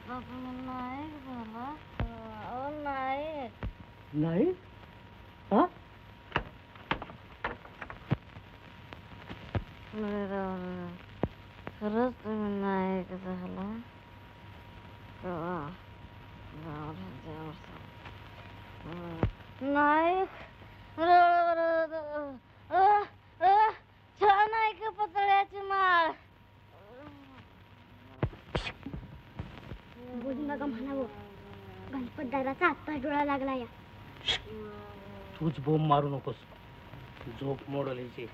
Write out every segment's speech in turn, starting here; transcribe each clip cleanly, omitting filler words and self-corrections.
नायक झाला. नायक नाही हा खरंच तुम्ही नायक झाला. नायक छान आहे का पतळ्याची माळ. बोलू नका म्हणावं. गणपत दादाचा आत्ता डोळा लागला या. तूच बोंब मारू नकोस. झोप मोडल हिची.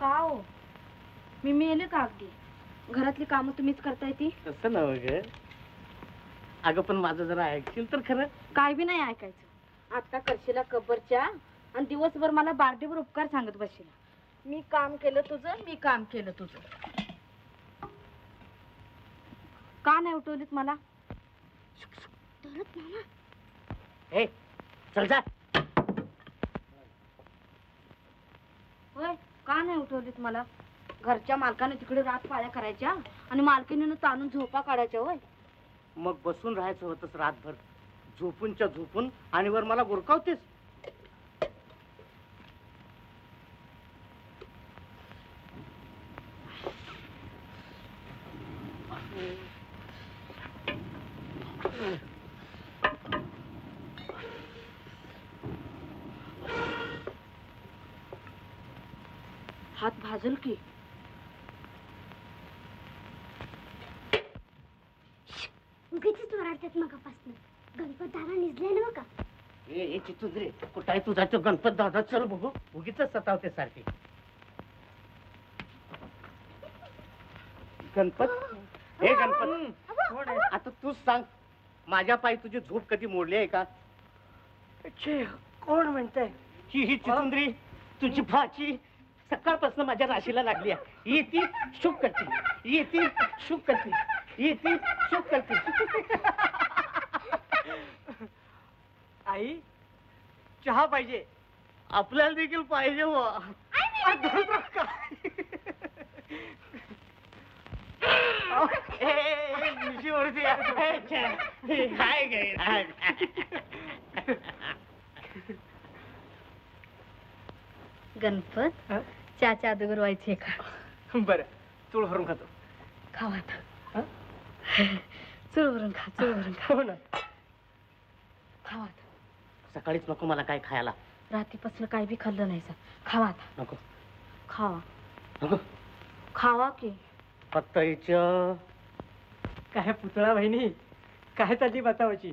का हो मी मेले का अगदी? घरातली कामं तुम्हीच करताय ती. तसं नव्ह ग. अगं पण माझं जरा ऐकशील तर खरं. काय बी नाही ऐकायचं. आता करशीला कबरच्या आणि दिवसभर मला बारडीवर उपकार सांगत बसशीला. मी काम केलं तुझं, मी काम केलं तुझं. का नाही उठवलीत मला? ए चल जा. होय का नाही उठवलीत मला? घरच्या मालकाने तिकडे रात पाळ्या करायच्या आणि मालकीनीनं ताणून झोपा काढायच्या. होय मग बसून राहायचं होतंस रातभर. झोपूनच्या झोपून आणि वर मला गुरकावतेस. हात भाजल की. उगीच ओरडतात मगापासून. गणपत दादा निजले ना का? ए चितुंद्रे कुठं आहे तुझा तो गणपत दादा? चल बघू. उगीच सतावते सारखी. गणपत हे गणपत आता तूच सांग. माझ्या पायी तुझी झोप कधी मोडली आहे का? कोण म्हणतंय? ही चितुंद्री तुझी भाची सकाळपासून माझ्या राशीला लागली आहे. येती शुक करते, येती शुक करते, येती शुक करते. आई चहा पाहिजे. आपल्याला देखील पाहिजे हो. गणपत चहाच्या अगोदर व्हायचे का? बरं चूळ भरून खातो. खावा आता. चूळ भरून खा, चूळ भरून खा. हो ना. खावा आता. सकाळीच नको मला काय खायला. रात्रीपासून काय बी खाल्लं नाही सर. खावा आता. नको खावा. नको. खावा की. पत्ताईचं काय पुतळा बहिणी काय चालली बतावाची?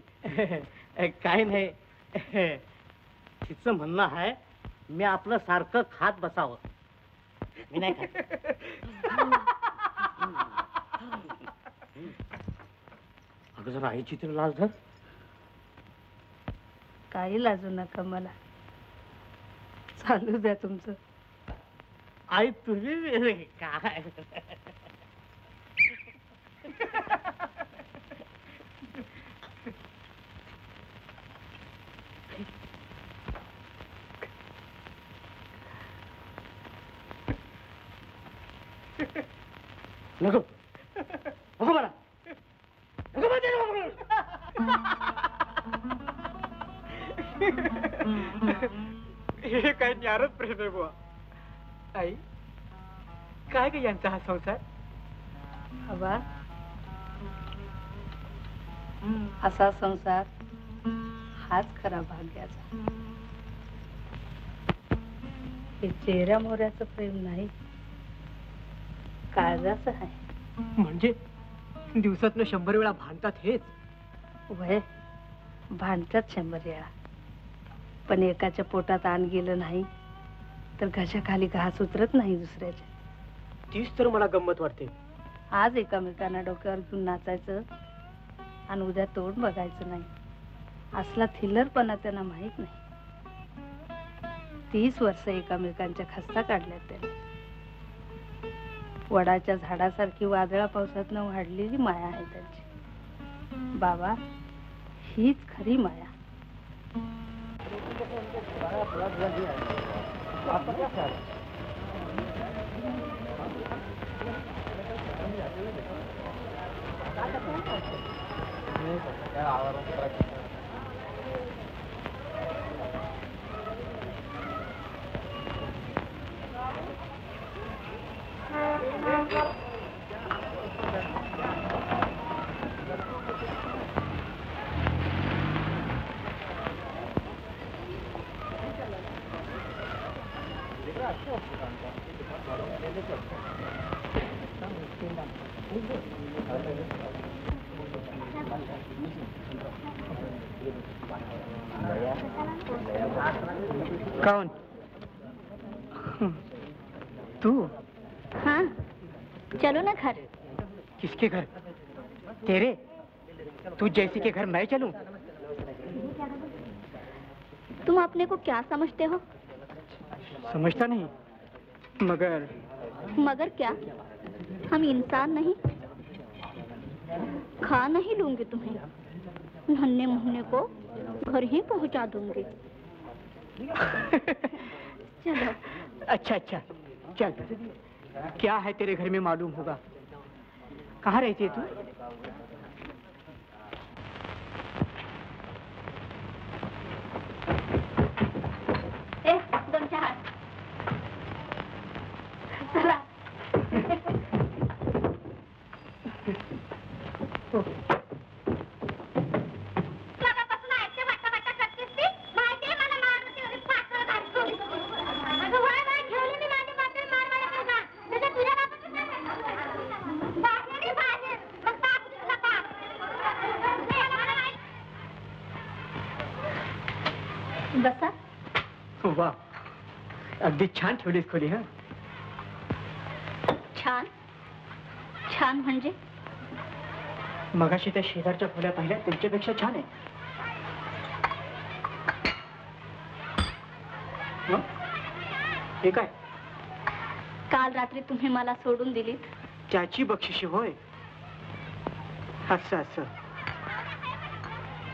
काय नाही. तिचं म्हणणं आहे मी आपलं सारखं खात बसावं. मी नाही खात. अगं जरा आईची तरी लाज धर. काही लाजू नका मला. चालू द्या तुमचं. आई तुझी काय नको नको मला नको म्हणते नको. हे काय न्यारच प्रेम आहे बुवा. आई काय ग यांचा हा संसार? हवा असा संसार हाच खरा भाग्याचा. हे चेहऱ्या मोऱ्याचं प्रेम नाही, काळजाचं आहे. म्हणजे दिवसातनं 100 वेळा भांडतात हेच? वय भांडतात 100 वेळा, पण एकाच्या पोटात अन्न गेलं नाही तर घशाखाली घास उतरत नाही दुसऱ्याच्या. तीच तर मला गंमत वाटते. आज एकामेकांना डोक्यावर घेऊन नाचायचं आणि उद्या तोंड बघायचं नाही, असला थिल्लरपणा त्यांना माहित नाही. 30 वर्ष एकामेकांच्या खस्ता काढल्यात त्याने. वडाच्या झाडासारखी वादळा पावसातनं वाढलेली माया आहे त्यांची. बाबा, हीच खरी माया. कौन? तू? हाँ, चलो ना घर. किसके घर? तेरे? तू जैसी के घर मैं चलूं? तुम अपने को क्या समझते हो? समझता नहीं, मगर मगर क्या? हम इंसान नहीं? खा नहीं लूंगी तुम्हें, नन्हे मुन्ने को घर ही पहुंचा दूंगी. चलो. अच्छा अच्छा चल. क्या है तेरे घर में मालूम होगा. कहाँ रहती है तू? दोन चहा. चला. बसा. वाह, अगदी छान ठेवलीस खोली. हा, छान. छान म्हणजे? मगाशी त्या शेजारच्या खोल्या पाहिल्या, त्यांच्यापेक्षा छान आहे. हं? हे काय? काल रात्री तुम्ही मला सोडून दिलीत. त्याची बक्षिशी होय. असं असं.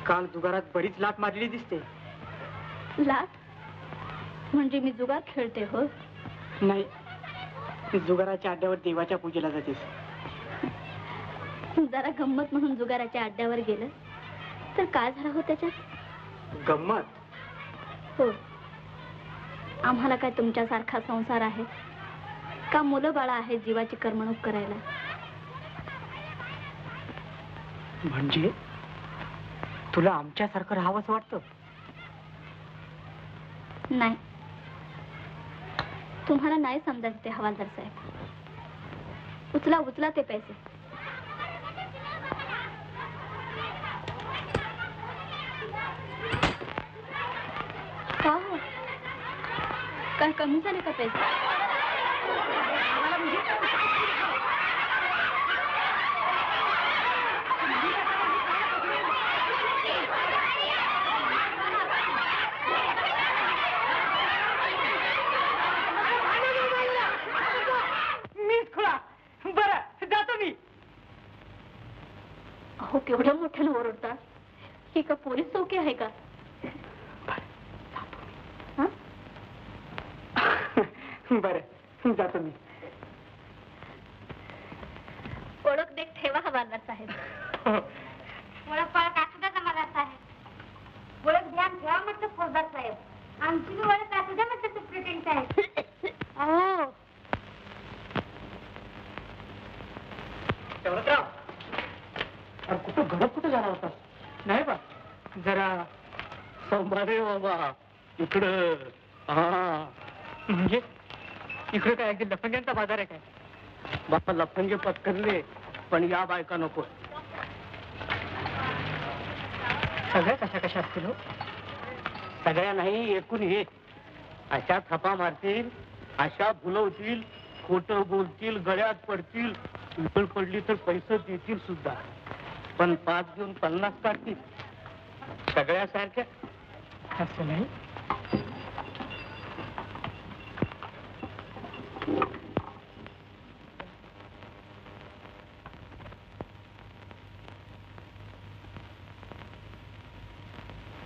काल जुगारात बरीच लाट मारलेली दिसते. लाट म्हणजे मी जुगार खेळते हो? नाही, जुगाराच्या अड्ड्यावर देवाच्या पूजेला जातेस. जरा गंमत म्हणून जुगाराच्या अड्ड्यावर गेलं तर काय झालं हो त्याच्यात? गंमत? हो. आम्हाला काय तुमच्यासारखा संसार आहे का? मुलं बाळा आहेत जीवाची करमणूक करायला? म्हणजे तुला आमच्यासारखं राहावंच वाटतं? नाही, तुम्हाला नाही समजत ते हवालदार साहेब. उचला उचला ते पैसे. का हो? काय कमी झाले का पैसे? अहो, केवढ्या मोठ्यानं ओरडता. ही का पोलीस चौकी आहे का? बरं, जातो मी. ओळख देख ठेवा हवालदार साहेब. ओळख पाळख असू द्या जमादार साहेब. ओळख ध्यान ठेवा म्हटलं फौजदार साहेब. आमची ओळख असू द्या म्हटलं सुप्रिटेंडेंट साहेब. अहो, दौलतराव, अरे कुठं घरात कुठं जाणार होता? नाही बा, जरा संभारे बाबा इकडं. हा म्हणजे इकडे काय अगदी लफंग्यांचा बाजार आहे काय? बापा लफंगे पत्करले, पण या बायका नको. सगळ्या कशा कशा असतील हो? सगळ्या नाही, एकूण एक. अशा थपा मारतील, अशा भुलवतील, खोटं बोलतील, गळ्यात पडतील, वेळ पडली तर पैसे देतील सुद्धा, पण 5 घेऊन 50 काढतील. सगळ्यासारख्या. असं नाही.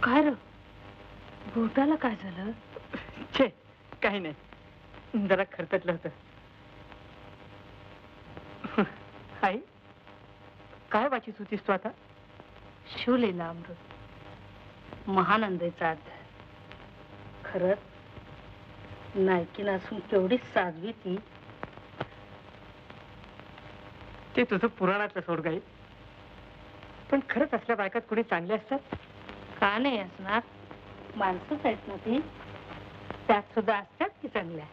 काय र बोटाला काय झालं? छे, काही नाही, जरा खरकटलं होतं. आई, काय वाचित होतीस तू आता? शिवलेला अमृत, महानंदाचा अध्याय. खरंच नायकीन असून केवढी साध्वी ती. ते तुझं पुराणातलं सोड गाई. पण खरंच असल्या बायकात कुणी चांगले असतात? का नाही असणार, माणसंच आहेत ना ती, त्यात सुद्धा असतात की चांगल्या.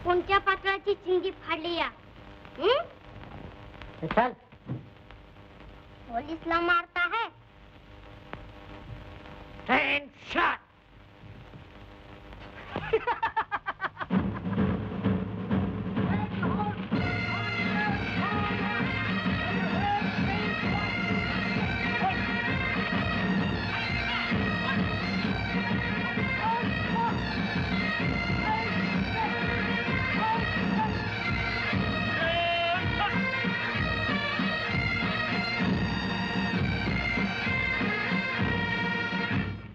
कोणत्या पात्राची चिंगी फाडली या? चल. पोलीसला मारता है? Headshot.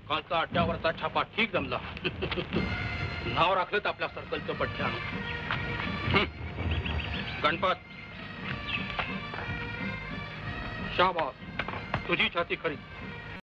कालचा अड्ड्यावरचा छापा ठीक जमला. नाव राखलं आपल्या सर्कलचं पठ्ठ्यानं. गणपत, शाबास, तुझी छाती खरी.